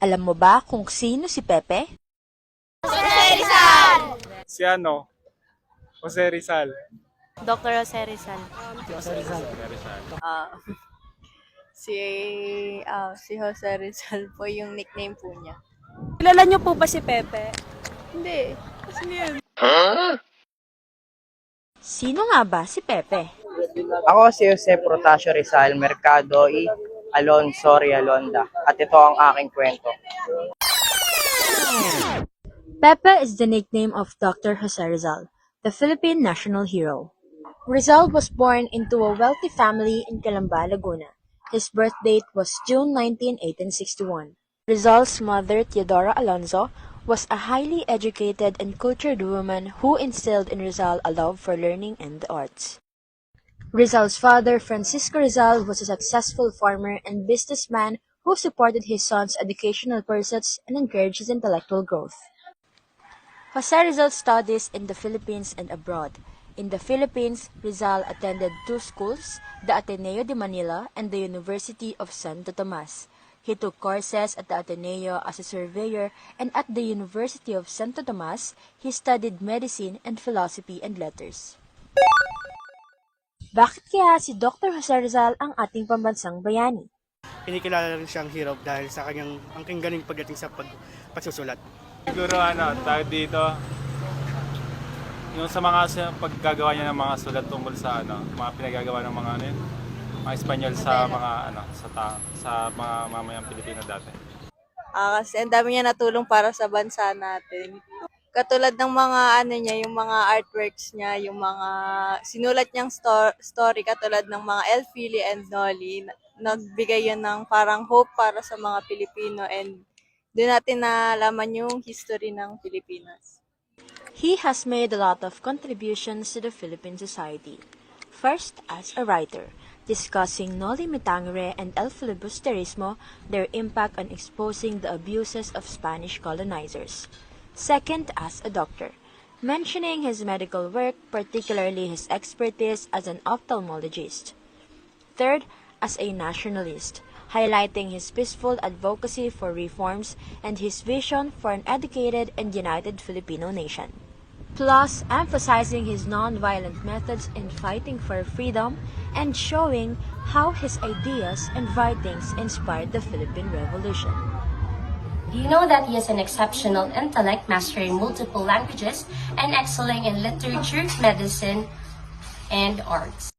Alam mo ba kung sino si Pepe? Si Jose Rizal. Dr. Jose Rizal. Ah, si si Jose Rizal po yung nickname po niya. Kilala niyo po ba si Pepe? Hindi. Sino nga ba si Pepe? Ako si Jose Protasio Rizal Mercado y Alonso Rialonda at ito ang aking kwento. Pepe is the nickname of Dr. Jose Rizal, the Philippine national hero. Rizal was born into a wealthy family in Calamba, Laguna. His birth date was June 19, 1861. Rizal's mother, Teodora Alonso, was a highly educated and cultured woman who instilled in Rizal a love for learning and the arts. Rizal's father, Francisco Rizal, was a successful farmer and businessman who supported his son's educational pursuits and encouraged his intellectual growth. Jose Rizal studies in the Philippines and abroad. In the Philippines, Rizal attended two schools, the Ateneo de Manila and the University of Santo Tomas. He took courses at the Ateneo as a surveyor, and at the University of Santo Tomas, he studied medicine and philosophy and letters. Bakit kaya si Dr. Jose Rizal ang ating pambansang bayani? Kinikilala rin siyang hero dahil sa kanyang angking galing pagdating sa pagsusulat. Siguro tawag dito, yung sa paggagawa niya ng mga sulat tungkol sa mga pinagagawa ng mga mga Espanyol sa mga sa mga mamayang Pilipino dati. Kasi ang dami niya natulong para sa bansa natin. Katulad ng mga niya, yung mga artworks niya, yung mga sinulat niyang story katulad ng mga El Fili and Noli. Nagbigay yun ng parang hope para sa mga Pilipino and doon natin nalaman yung history ng Pilipinas. He has made a lot of contributions to the Philippine society. First, as a writer, discussing Noli Me Tangere and El Filibusterismo, their impact on exposing the abuses of Spanish colonizers. Second, as a doctor, mentioning his medical work, particularly his expertise as an ophthalmologist. Third, as a nationalist, highlighting his peaceful advocacy for reforms and his vision for an educated and united Filipino nation. Plus, emphasizing his non-violent methods in fighting for freedom and showing how his ideas and writings inspired the Philippine Revolution. Do you know that he has an exceptional intellect, mastering multiple languages and excelling in literature, medicine, and arts?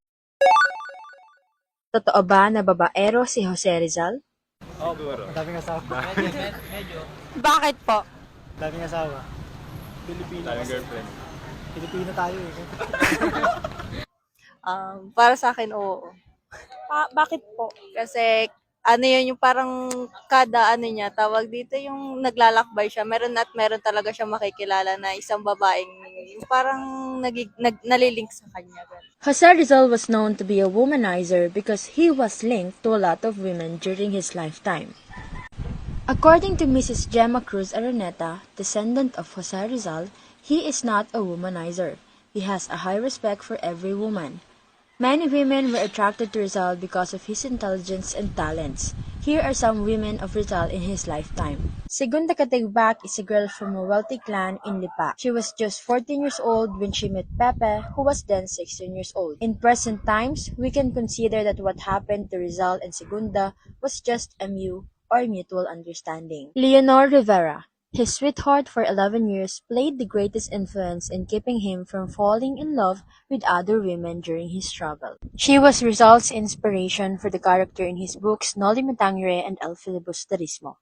Totoo ba na babaero si Jose Rizal? Oo, siguro. Daming asawa. Bakit po? Daming asawa. Pilipino. Daming girlfriend. Pilipino tayo eh. Para sa akin, oo. Bakit po? Kasi yun yung parang kada niya, tawag dito yung naglalakbay siya. Meron talaga siya makikilala na isang babaeng yung parang nalilink sa kanya. Ganun. Jose Rizal was known to be a womanizer because he was linked to a lot of women during his lifetime. According to Mrs. Gemma Cruz Araneta, descendant of Jose Rizal, he is not a womanizer. He has a high respect for every woman. Many women were attracted to Rizal because of his intelligence and talents. Here are some women of Rizal in his lifetime. Segunda Katigbak is a girl from a wealthy clan in Lipa. She was just 14 years old when she met Pepe, who was then 16 years old. In present times, we can consider that what happened to Rizal and Segunda was just a mutual understanding. Leonor Rivera, his sweetheart for 11 years, played the greatest influence in keeping him from falling in love with other women during his struggle. She was Rizal's inspiration for the character in his books Noli Me Tangere and El Filibusterismo.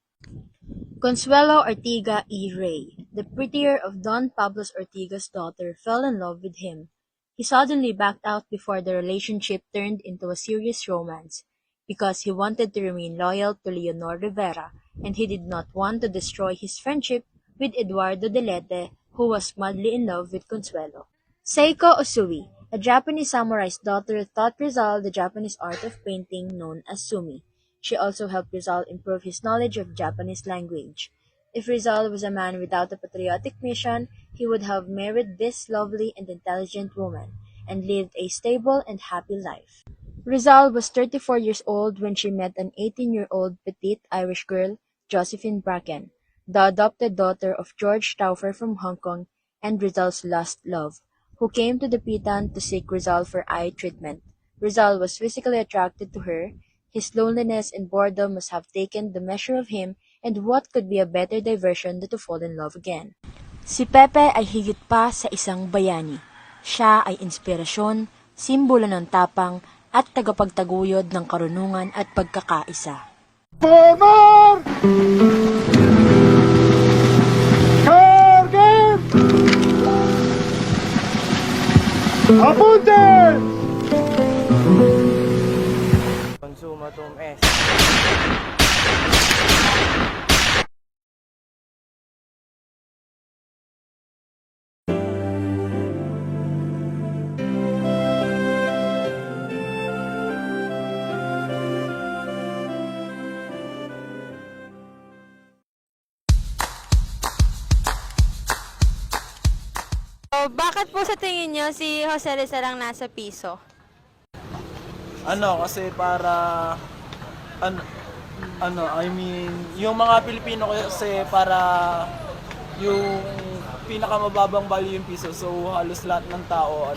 Consuelo Ortiga y Rey, the prettier of Don Pablos Ortiga's daughter, fell in love with him. He suddenly backed out before the relationship turned into a serious romance, because he wanted to remain loyal to Leonor Rivera, and he did not want to destroy his friendship with Eduardo Delete, who was madly in love with Consuelo. Seiko Usui, a Japanese samurai's daughter, taught Rizal the Japanese art of painting known as sumi. She also helped Rizal improve his knowledge of Japanese language. If Rizal was a man without a patriotic mission, he would have married this lovely and intelligent woman, and lived a stable and happy life. Rizal was 34 years old when she met an 18-year-old petite Irish girl, Josephine Bracken, the adopted daughter of George Stauffer from Hong Kong and Rizal's lost love, who came to Dapitan to seek Rizal for eye treatment. Rizal was physically attracted to her. His loneliness and boredom must have taken the measure of him, and what could be a better diversion than to fall in love again? Si Pepe ay higit pa sa isang bayani. Siya ay inspirasyon, simbolo ng tapang, at tagapagtaguyod ng karunungan at pagkakaisa. Pomar! Carguen! Apunte! Consumatum est. So, bakit po sa tingin nyo si Jose Rizal ang nasa piso? Kasi para I mean, yung mga Pilipino kasi para yung pinakamababang value yung piso. So halos lahat ng tao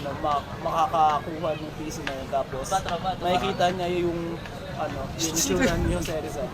makakakuha ng piso na yun. Tapos makikita niya yung yung itsura ni Jose Rizal.